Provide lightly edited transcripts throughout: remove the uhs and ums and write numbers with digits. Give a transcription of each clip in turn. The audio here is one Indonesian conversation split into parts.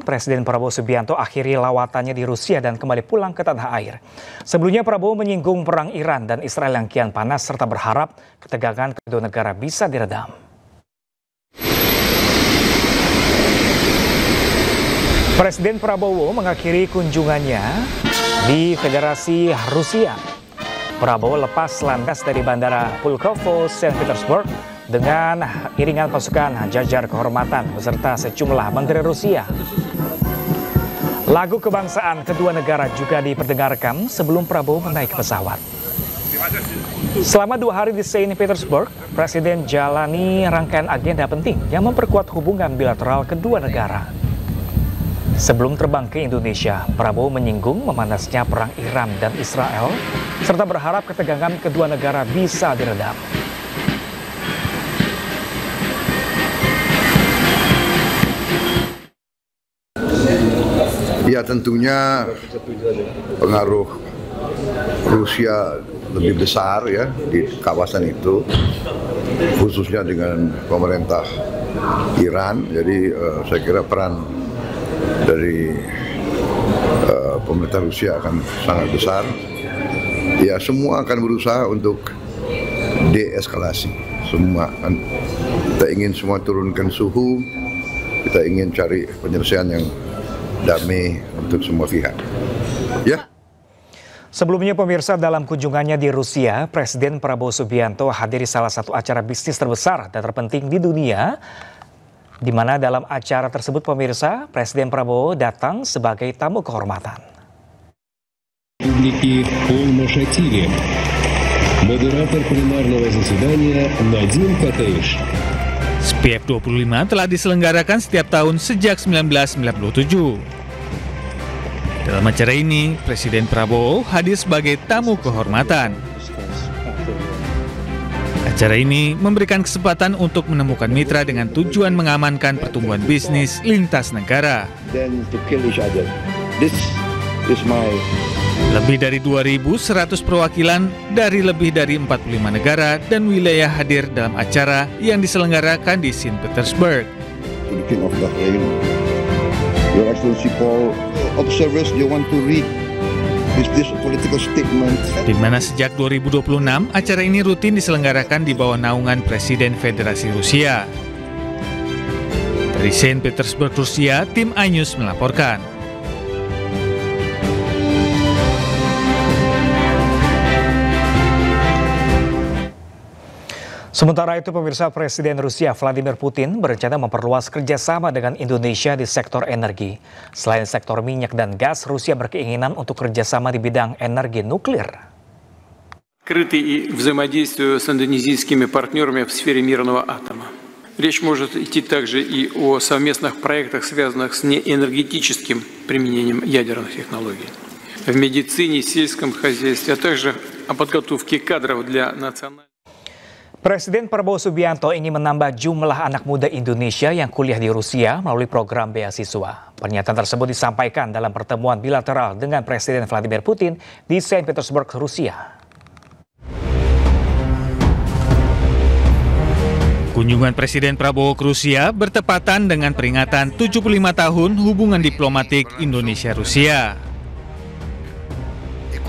Presiden Prabowo Subianto akhiri lawatannya di Rusia dan kembali pulang ke tanah air. Sebelumnya Prabowo menyinggung perang Iran dan Israel yang kian panas serta berharap ketegangan kedua negara bisa diredam. Presiden Prabowo mengakhiri kunjungannya di Federasi Rusia. Prabowo lepas landas dari Bandara Pulkovo, Saint Petersburg dengan iringan pasukan jajar kehormatan beserta sejumlah menteri Rusia. Lagu kebangsaan kedua negara juga diperdengarkan sebelum Prabowo menaiki pesawat. Selama 2 hari di Saint Petersburg, Presiden jalani rangkaian agenda penting yang memperkuat hubungan bilateral kedua negara. Sebelum terbang ke Indonesia, Prabowo menyinggung memanasnya perang Iran dan Israel, serta berharap ketegangan kedua negara bisa diredam. Ya, tentunya pengaruh Rusia lebih besar ya di kawasan itu, khususnya dengan pemerintah Iran. Jadi saya kira peran dari pemerintah Rusia akan sangat besar. Ya, semua akan berusaha untuk deeskalasi. Semua kan, kita ingin semua turunkan suhu, kita ingin cari penyelesaian yang damai untuk semua pihak. Ya. Sebelumnya pemirsa, dalam kunjungannya di Rusia, Presiden Prabowo Subianto hadiri salah satu acara bisnis terbesar dan terpenting di dunia, di mana dalam acara tersebut pemirsa, Presiden Prabowo datang sebagai tamu kehormatan. Республики Полно-Шатире. Модератор пленарного заседания Надим Катаиш. SPIEF 25 telah diselenggarakan setiap tahun sejak 1997. Dalam acara ini, Presiden Prabowo hadir sebagai tamu kehormatan. Acara ini memberikan kesempatan untuk menemukan mitra dengan tujuan mengamankan pertumbuhan bisnis lintas negara. Lebih dari 2.100 perwakilan dari lebih dari 45 negara dan wilayah hadir dalam acara yang diselenggarakan di Saint Petersburg. Your Excellency Paul, observers they want to read this political statement. Di mana sejak 2026 acara ini rutin diselenggarakan di bawah naungan Presiden Federasi Rusia. Dari Saint Petersburg, Rusia, tim iNews melaporkan. Sementara itu pemirsa, Presiden Rusia Vladimir Putin berencana memperluas kerjasama dengan Indonesia di sektor energi. Selain sektor minyak dan gas, Rusia berkeinginan untuk kerjasama di bidang energi nuklir. Открыты и взаимодействию с индонезийскими партнерами в сфере мирного атома. Речь может идти также и о совместных проектах, связанных с неэнергетическим применением ядерных технологий. В медицине, сельском хозяйстве, а также о подготовке кадров для национальных. Presiden Prabowo Subianto ingin menambah jumlah anak muda Indonesia yang kuliah di Rusia melalui program beasiswa. Pernyataan tersebut disampaikan dalam pertemuan bilateral dengan Presiden Vladimir Putin di Saint Petersburg, Rusia. Kunjungan Presiden Prabowo ke Rusia bertepatan dengan peringatan 75 tahun hubungan diplomatik Indonesia-Rusia.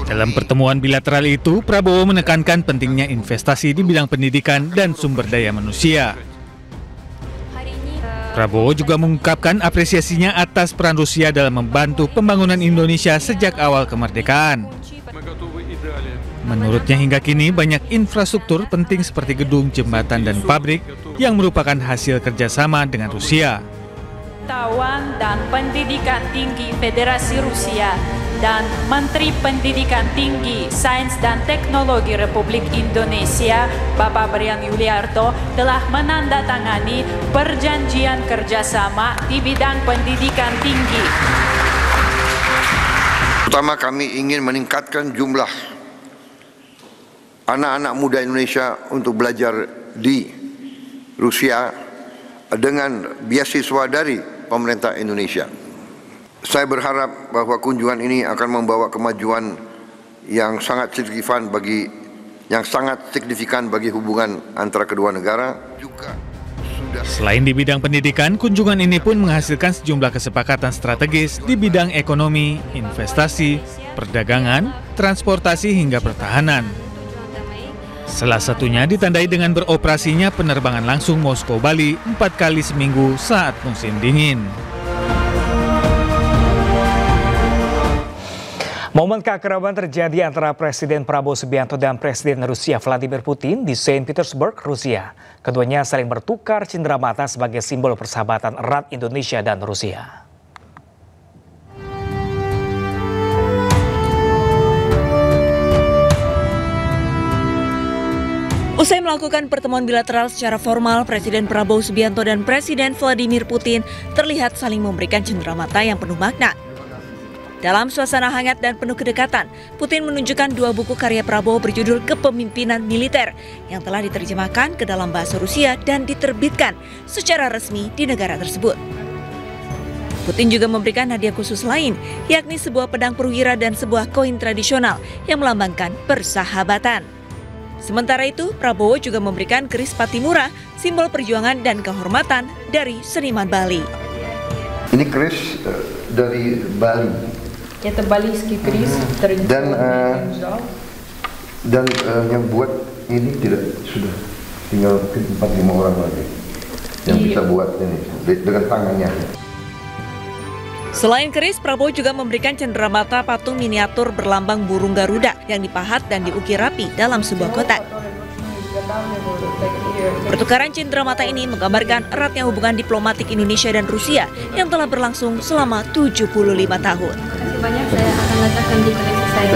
Dalam pertemuan bilateral itu, Prabowo menekankan pentingnya investasi di bidang pendidikan dan sumber daya manusia. Prabowo juga mengungkapkan apresiasinya atas peran Rusia dalam membantu pembangunan Indonesia sejak awal kemerdekaan. Menurutnya hingga kini banyak infrastruktur penting seperti gedung, jembatan, dan pabrik yang merupakan hasil kerjasama dengan Rusia. Pengetahuan dan Pendidikan Tinggi Federasi Rusia dan Menteri Pendidikan Tinggi, Sains dan Teknologi Republik Indonesia, Bapak Brian Yuliarto, telah menandatangani perjanjian kerjasama di bidang pendidikan tinggi. Pertama, kami ingin meningkatkan jumlah anak-anak muda Indonesia untuk belajar di Rusia dengan beasiswa dari pemerintah Indonesia. Saya berharap bahwa kunjungan ini akan membawa kemajuan yang sangat signifikan bagi hubungan antara kedua negara. Juga sudah Selain di bidang pendidikan, kunjungan ini pun menghasilkan sejumlah kesepakatan strategis di bidang ekonomi, investasi, perdagangan, transportasi hingga pertahanan. Salah satunya ditandai dengan beroperasinya penerbangan langsung Moskow-Bali 4 kali seminggu saat musim dingin. Momen keakraban terjadi antara Presiden Prabowo Subianto dan Presiden Rusia Vladimir Putin di Saint Petersburg, Rusia. Keduanya saling bertukar cenderamata sebagai simbol persahabatan erat Indonesia dan Rusia. Usai melakukan pertemuan bilateral secara formal, Presiden Prabowo Subianto dan Presiden Vladimir Putin terlihat saling memberikan cenderamata yang penuh makna. Dalam suasana hangat dan penuh kedekatan, Putin menunjukkan 2 buku karya Prabowo berjudul Kepemimpinan Militer yang telah diterjemahkan ke dalam bahasa Rusia dan diterbitkan secara resmi di negara tersebut. Putin juga memberikan hadiah khusus lain, yakni sebuah pedang perwira dan sebuah koin tradisional yang melambangkan persahabatan. Sementara itu, Prabowo juga memberikan keris Patimura, simbol perjuangan dan kehormatan dari seniman Bali. Ini keris dari Bali. Это балийский крис, традиционный кинжал. Dan yang buat ini sudah tinggal 4-5 orang lagi yang bisa buat ini dengan tangannya. Selain keris, Prabowo juga memberikan cenderamata patung miniatur berlambang burung Garuda yang dipahat dan diukir rapi dalam sebuah kotak. Pertukaran cenderamata ini menggambarkan eratnya hubungan diplomatik Indonesia dan Rusia yang telah berlangsung selama 75 tahun. Banyak saya akan letakkan di koleksi saya.